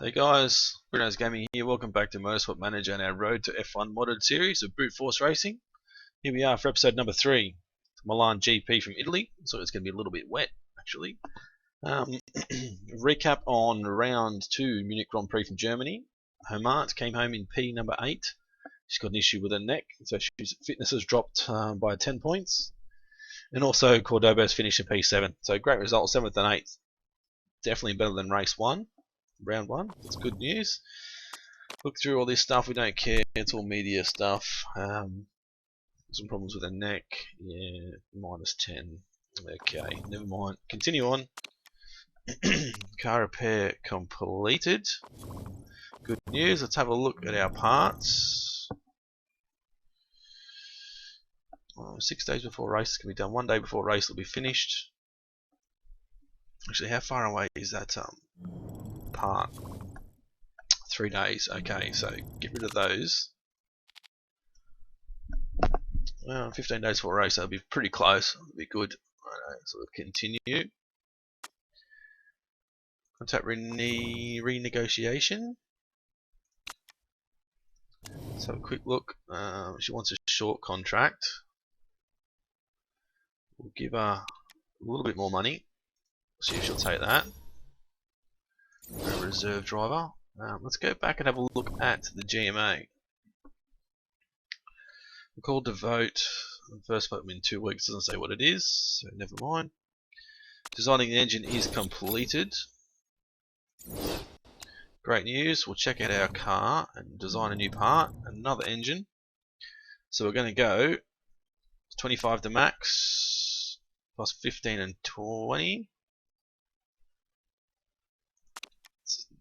Hey guys, Bruno's Gaming here. Welcome back to Motorsport Manager and our Road to F1 modded series of brute force racing. Here we are for episode number 3, Milan GP from Italy. So it's going to be a little bit wet, actually. Recap on round 2 Munich Grand Prix from Germany. Homart came home in P number 8. She's got an issue with her neck, so she's fitness has dropped by 10 points. And also Cordoba's finished in P7. So great result, 7th and 8th. Definitely better than race 1. Round 1, that's good news. Look through all this stuff, we don't care, it's all media stuff. Some problems with the neck, yeah, -10. Okay, never mind. Continue on. Car repair completed. Good news, let's have a look at our parts. 6 days before race can be done, 1 day before race will be finished. Actually, how far away is that part? 3 days. Okay, so get rid of those. 15 days before race, that'll be pretty close. That'll be good. Alright, so we'll continue. Contract renegotiation. Let's have a quick look. She wants a short contract. We'll give her a little bit more money. See if she'll take that. A reserve driver. Let's go back and have a look at the GMA. We're called to vote. The first vote in 2 weeks, doesn't say what it is, so never mind. Designing the engine is completed. Great news. We'll check out our car and design a new part, another engine. So we're going to go 25 to max, plus 15 and 20.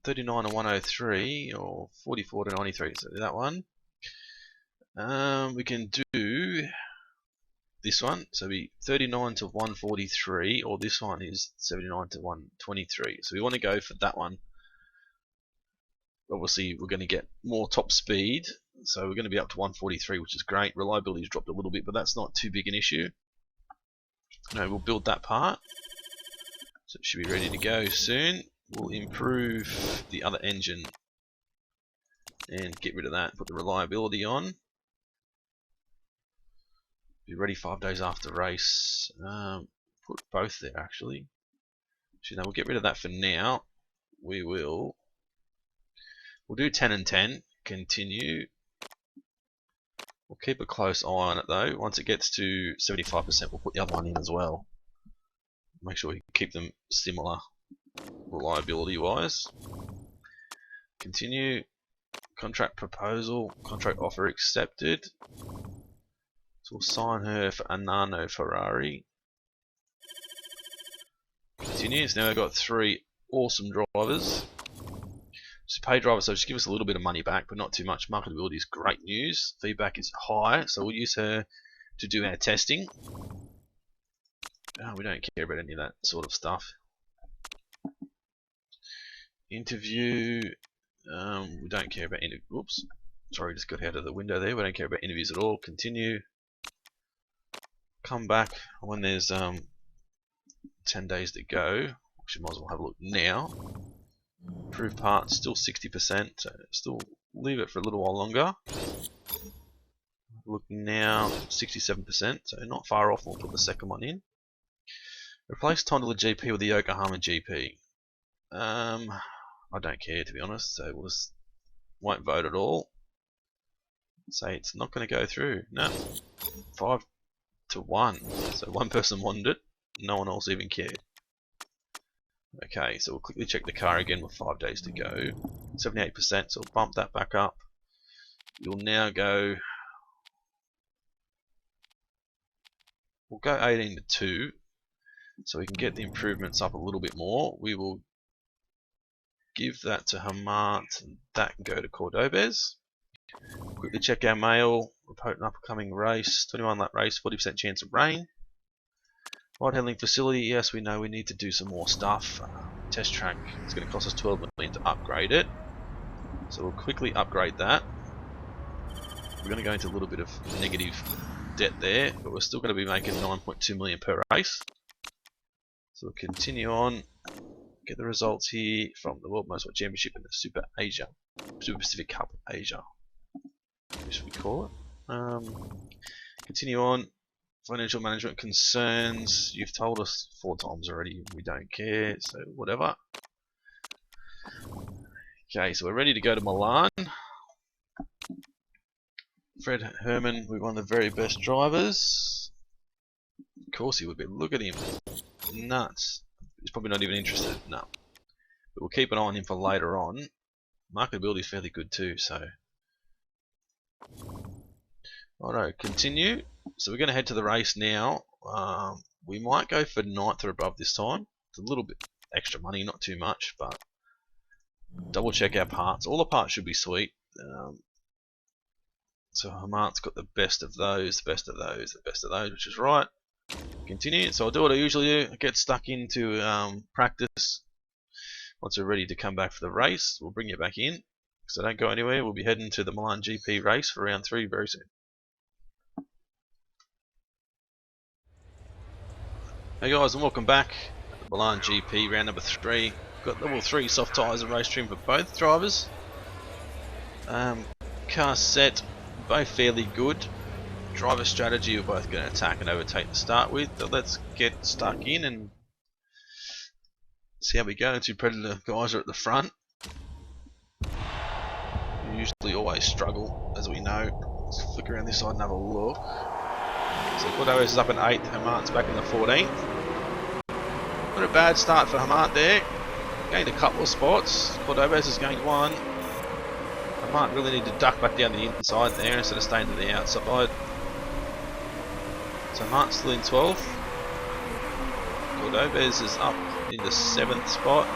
39 to 103 or 44 to 93, so that one. We can do this one, so be 39 to 143, or this one is 79 to 123. So we want to go for that one. Obviously, we're going to get more top speed, so we're going to be up to 143, which is great. Reliability has dropped a little bit, but that's not too big an issue. No, we'll build that part, so it should be ready to go soon. We'll improve the other engine and get rid of that, put the reliability on. Be ready 5 days after race. Put both there actually. Actually, no, we'll get rid of that for now. We'll do 10 and 10. Continue. We'll keep a close eye on it though. Once it gets to 75%, we'll put the other one in as well. Make sure we can keep them similar reliability wise. Continue. Contract proposal, contract offer accepted. So we'll sign her for a Nano Ferrari. Continues. Now we've got 3 awesome drivers. She's a paid driver, so just give us a little bit of money back, but not too much. Marketability is great news. Feedback is high, so we'll use her to do our testing. We don't care about any of that sort of stuff. Interview. We don't care about interviews. Oops, sorry, just got out of the window there. We don't care about interviews at all. Continue. Come back when there's 10 days to go. Actually, might as well have a look now. Improved parts still 60%. So still leave it for a little while longer. Look now, 67%. So not far off. We'll put the second one in. Replace Tonda GP with the Yokohama GP. I don't care, to be honest, so we'll just won't vote at all. Say it's not going to go through. No. 5 to 1. So one person wanted it, no one else even cared. Okay, so we'll quickly check the car again with 5 days to go. 78%, so we'll bump that back up. You'll now go. We'll go 18 to 2, so we can get the improvements up a little bit more. We will give that to Homart, and that can go to Cordobez. Quickly check our mail. Report an upcoming race. 21 lap race, 40% chance of rain. Ride handling facility. Yes, we know we need to do some more stuff. Test track. It's going to cost us 12 million to upgrade it. So we'll quickly upgrade that. We're going to go into a little bit of negative debt there, but we're still going to be making 9.2 million per race. So we'll continue on. get the results here from the World Motorsport Championship and the Super Pacific Cup Asia, as we call it. Continue on. Financial management concerns. You've told us 4 times already. We don't care, so whatever. Okay, so we're ready to go to Milan. Fred Herman, we're one of the very best drivers. Of course he would be. Look at him. Nuts. He's probably not even interested. No. But we'll keep an eye on him for later on. Marketability is fairly good too, so. Alright, continue. So we're going to head to the race now. We might go for 9th or above this time. It's a little bit extra money, not too much, but double check our parts. All the parts should be sweet. So Hamart's got the best of those, the best of those, the best of those, which is right. Continue. So I'll do what I usually do. I get stuck into practice. Once we're ready to come back for the race, we'll bring you back in. So don't go anywhere. We'll be heading to the Milan GP race for round 3 very soon. Hey guys, and welcome back to the Milan GP round number 3. Got level 3 soft tyres and race trim for both drivers. Car set, both fairly good. Driver strategy, we're both going to attack and overtake to start with. So let's get stuck in and see how we go. 2 Predator guys are at the front. We usually always struggle, as we know. Let's flick around this side and have a look. So Cordobes is up in 8th, Hamart's back in the 14th. Not a bad start for Hamart there. Gained a couple of spots. Cordobes has gained 1. Hamart really need to duck back down the inside there instead of staying to the outside. So Hamart's still in 12th. Cordobes is up in the 7th spot.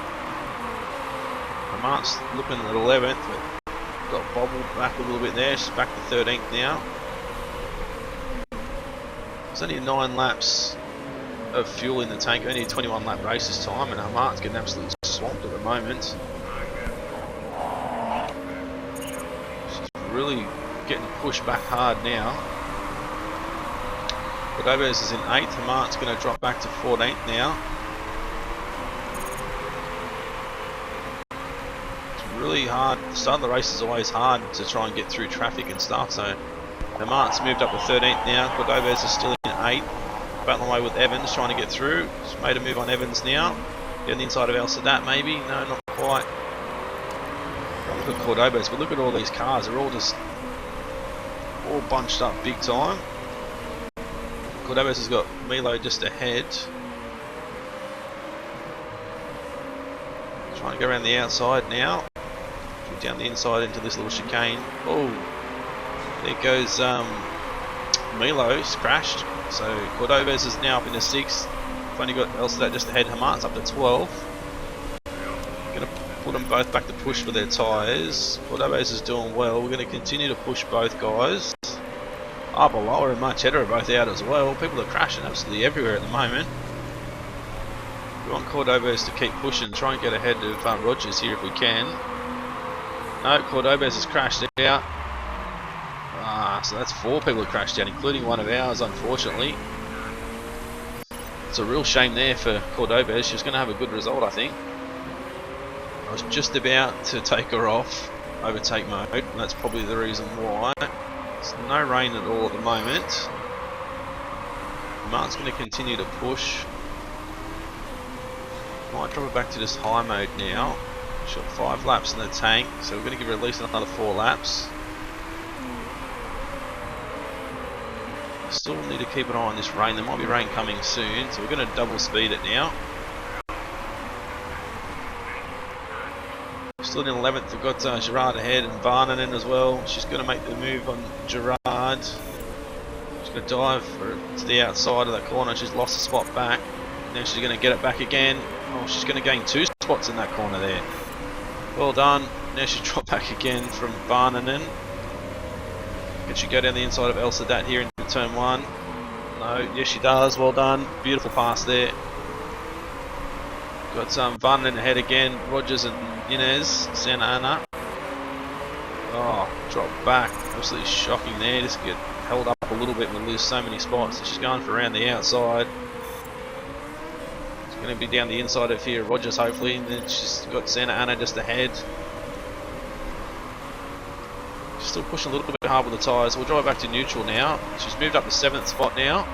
Hamart's looking at 11th, but got bobbled back a little bit there. She's back to 13th now. There's only 9 laps of fuel in the tank, only a 21 lap race this time, and Hamart's getting absolutely swamped at the moment. She's really getting pushed back hard now. Cordobes is in 8th, Hamart's going to drop back to 14th now. It's really hard. The start of the race is always hard to try and get through traffic and stuff, so Hamart's moved up to 13th now. Cordobes is still in 8th. Battling away with Evans, trying to get through. She's made a move on Evans now. Get on the inside of El Sadat maybe. No, not quite. Look at Cordobes, but look at all these cars. They're all just all bunched up big time. Cordobes has got Milo just ahead. Trying to go around the outside now. Down the inside into this little chicane. Oh, there goes Milo's crashed. So Cordobes is now up in the 6th. We've only got El Sadat just ahead. Hamart's up to 12th. Going to put them both back to push for their tyres. Cordobes is doing well. We're going to continue to push both guys. Arbaloa and Marchetta are both out as well. People are crashing absolutely everywhere at the moment. We want Cordobes to keep pushing, try and get ahead of Rogers here if we can. No, Cordobes has crashed out. So that's 4 people who crashed out, including one of ours, unfortunately. It's a real shame there for Cordobes. She was going to have a good result, I think. I was just about to take her off overtake mode, and that's probably the reason why. There's no rain at all at the moment. Mark's going to continue to push. Might drop it back to just high mode now. She's got 5 laps in the tank, so we're going to give her at least another 4 laps. Still need to keep an eye on this rain. There might be rain coming soon, so we're going to double speed it now. Still in 11th, we've got Gerard ahead and Varnanen as well. She's going to make the move on Gerard. She's going to dive to the outside of that corner. She's lost the spot back. Now she's going to get it back again. Oh, she's going to gain 2 spots in that corner there. Well done. Now she's dropped back again from Varnanen. Can she go down the inside of El Sadat here into turn 1? No, yes she does. Well done. Beautiful pass there. Got some Varnanen ahead again. Rogers and Inez, Santa Ana. Oh, drop back. Absolutely shocking there. Just get held up a little bit and we lose so many spots. So she's going for around the outside. She's Going to be down the inside of here, Rogers hopefully, and then she's got Santa Ana just ahead. She's still pushing a little bit hard with the tyres. We'll drive back to neutral now. She's moved up to 7th spot now.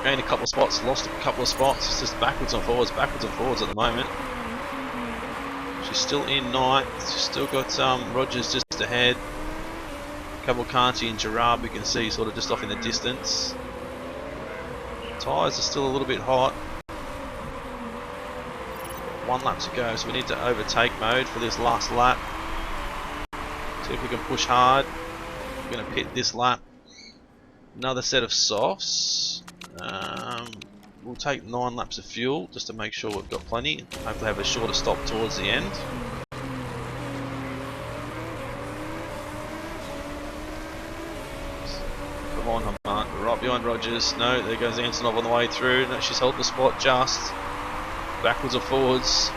Gained a couple of spots, lost a couple of spots. It's just backwards and forwards at the moment. She's still in 9th. She's still got Rogers just ahead. Cavalcanti and Gerard we can see sort of just off in the distance. Tyres are still a little bit hot. 1 lap to go, so we need to overtake mode for this last lap. See if we can push hard. We're going to pit this lap. Another set of softs. We'll take 9 laps of fuel just to make sure we've got plenty. Hopefully have a shorter stop towards the end. Come on, Hamant. We're right behind Rogers. No, there goes Antonov on the way through. No, she's held the spot just. Backwards or forwards.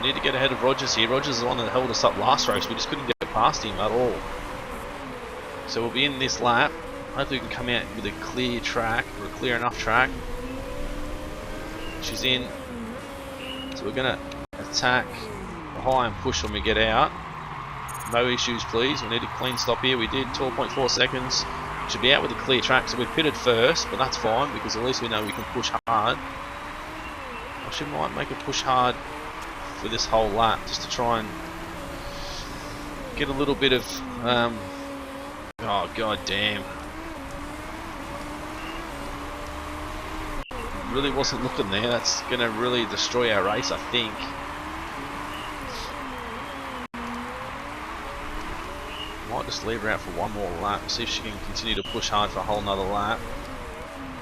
We need to get ahead of Rogers here. Rogers is the one that held us up last race. We just couldn't get past him at all. So we'll be in this lap. Hopefully we can come out with a clear track, or a clear enough track. She's in. So we're going to attack high and push when we get out. No issues please. We need a clean stop here. We did 12.4 seconds. Should be out with a clear track. So we pitted first, but that's fine because at least we know we can push hard. I should might make a push hard for this whole lap just to try and get a little bit of oh god damn. Really wasn't looking there. That's going to really destroy our race, I think. Might just leave her out for one more lap, see if she can continue to push hard for a whole nother lap.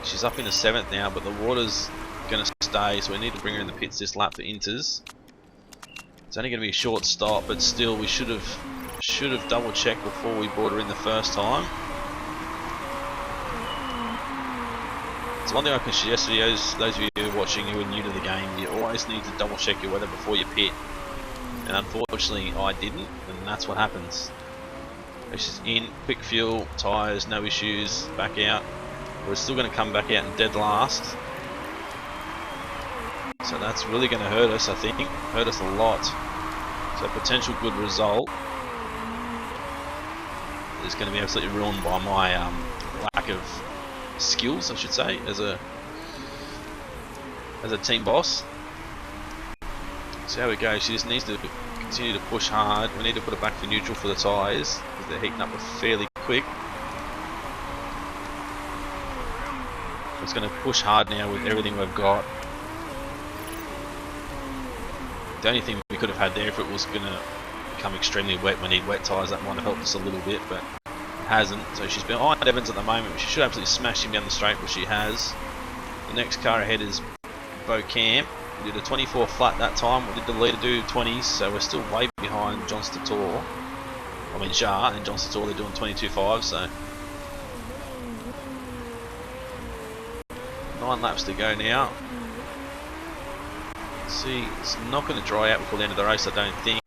She's up into 7th now, but the water's going to stay, so we need to bring her in the pits this lap for inters. It's only going to be a short stop, but still we should have double checked before we brought her in the first time. It's one thing I can suggest to those of you who are watching who are new to the game, you always need to double check your weather before you pit. And unfortunately I didn't, and that's what happens. She's in, quick fuel, tyres, no issues, back out. We're still going to come back out in dead last. So that's really going to hurt us, I think. Hurt us a lot. So potential good result is going to be absolutely ruined by my lack of skills, I should say, as a team boss. So how we go. She just needs to continue to push hard. We need to put it back for neutral for the tyres because they're heating up fairly quick. It's going to push hard now with everything we've got. The only thing we could have had there, if it was going to become extremely wet, we need wet tyres, that might have helped us a little bit, but it hasn't. So she's behind Evans at the moment. She should absolutely smash him down the straight, but she has. The next car ahead is Beaucamp. We did a 24 flat that time. We did the leader do 20s, so we're still way behind John Stator. I mean Jar and John Stator, they're doing 22.5, so 9 laps to go now. See, it's not going to dry out before the end of the race, I don't think.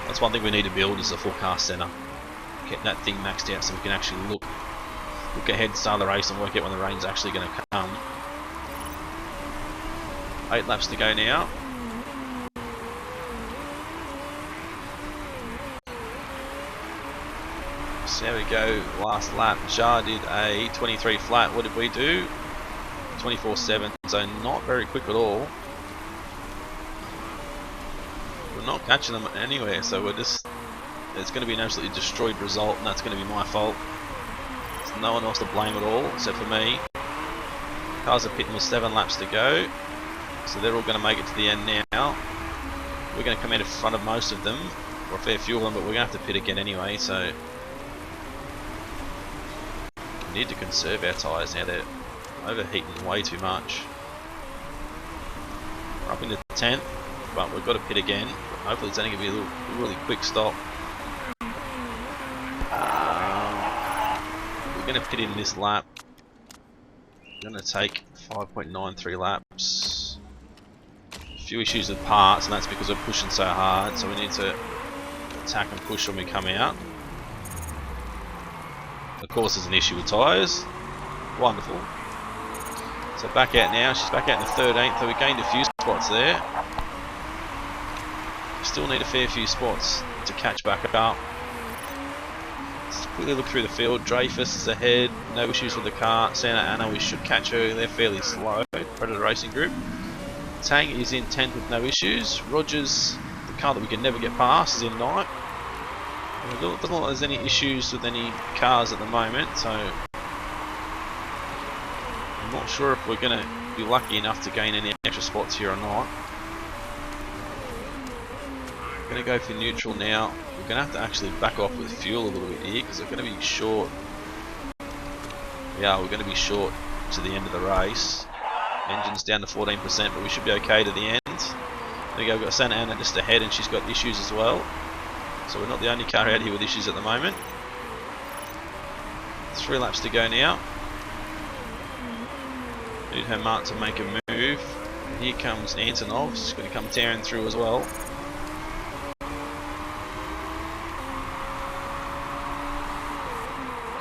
That's one thing we need to build is a forecast center. Get that thing maxed out so we can actually look ahead, start the race, and work out when the rain's actually going to come. 8 laps to go now. So there we go, last lap. Jar did a 23 flat. What did we do? 24.7, so not very quick at all. We're not catching them anywhere, so we're just, it's going to be an absolutely destroyed result, and that's going to be my fault. There's no one else to blame at all except for me. Cars are pitting with 7 laps to go, so they're all going to make it to the end now. We're going to come out in front of most of them, or a fair few of them, but we're going to have to pit again anyway, so we need to conserve our tyres now. They're overheating way too much. We're up into 10th, but we've got to pit again. Hopefully it's only going to be a really quick stop. We're going to pit in this lap. We're going to take 5.93 laps. A few issues with parts, and that's because we're pushing so hard, so we need to attack and push when we come out. Of course there's an issue with tyres. Wonderful. So back out now. She's back out in the 13th. So we gained a few spots there. Still need a fair few spots to catch back up. Let's quickly look through the field. Dreyfus is ahead. No issues with the car. Santa Ana, we should catch her. They're fairly slow. Predator Racing Group. Tang is in 10th with no issues. Rogers, the car that we can never get past, is in 9th. It doesn't look like there's any issues with any cars at the moment, so I'm not sure if we're going to be lucky enough to gain any extra spots here or not. We're going to go for neutral now. We're going to have to actually back off with fuel a little bit here because we're going to be short. Yeah, we're going to be short to the end of the race. Engine's down to 14%, but we should be okay to the end. There we go, we've got Santa Ana just ahead and she's got issues as well. So we're not the only car out here with issues at the moment. 3 laps to go now. Need Hermant to make a move. Here comes Antonov, she's going to come tearing through as well.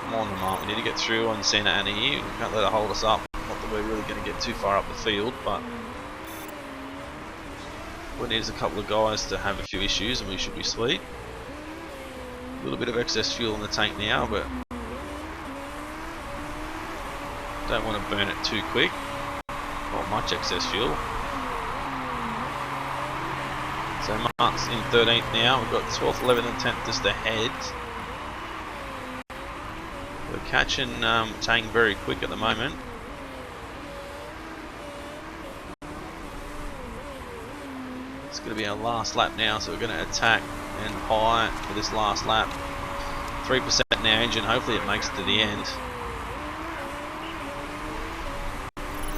Come on Hermant, we need to get through on Santa Ana here. We can't let her hold us up. Not that we're really going to get too far up the field, but we need a couple of guys to have a few issues and we should be sweet. A little bit of excess fuel in the tank now, but don't want to burn it too quick. Not much excess fuel. So Mark's in 13th now. We've got 12th, 11th and 10th just ahead. We're catching Tang very quick at the moment. It's going to be our last lap now, so we're going to attack and high for this last lap. 3% in our engine, hopefully it makes it to the end.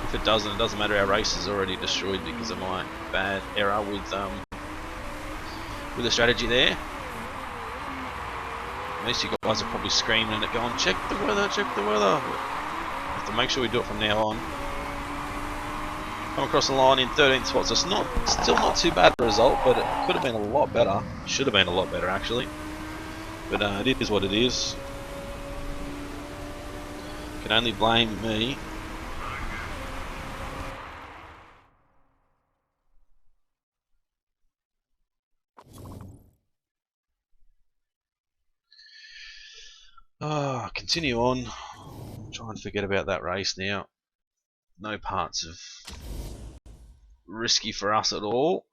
If it doesn't, it doesn't matter, our race is already destroyed because of my bad error with the strategy there. Most of you guys are probably screaming and going, check the weather, check the weather. We have to make sure we do it from now on. Come across the line in 13th spot, so it's still not too bad a result, but it could have been a lot better. Should have been a lot better actually. But it is what it is. Can only blame me. Continue on. Try and forget about that race now. No parts of risky for us at all.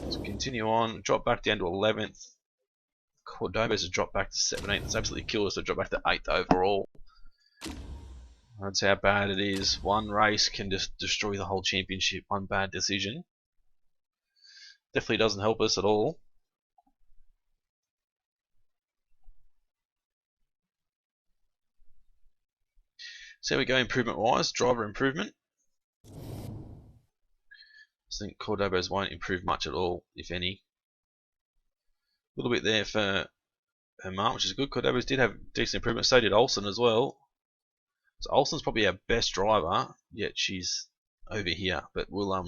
Let's continue on. Drop back down to 11th. Cordoba's has dropped back to 17th. It's absolutely killed us to drop back to 8th overall. That's how bad it is. One race can just destroy the whole championship. One bad decision. Definitely doesn't help us at all. So we go improvement wise, driver improvement. I think Cordoba's won't improve much at all, if any. A little bit there for Hermant, which is good. Cordoba's did have decent improvement, so did Olsen as well. So Olsen's probably our best driver, yet she's over here. But we'll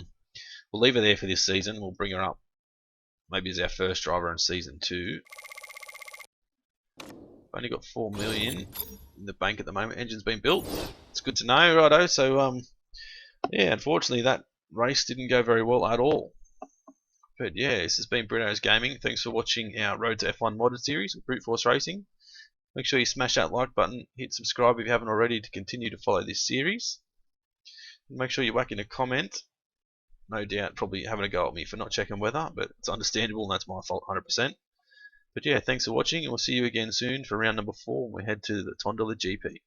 leave her there for this season. We'll bring her up maybe as our first driver in season 2. Only got 4 million in the bank at the moment. Engine's been built. It's good to know, righto. So yeah, unfortunately that race didn't go very well at all. But yeah, this has been Bruno's Gaming. Thanks for watching our Road to F1 modded series with Brute Force Racing. Make sure you smash that like button, hit subscribe if you haven't already to continue to follow this series. And make sure you whack in a comment. No doubt probably having a go at me for not checking weather, but it's understandable and that's my fault 100%. But yeah, thanks for watching and we'll see you again soon for round number 4 when we head to the Tondola GP.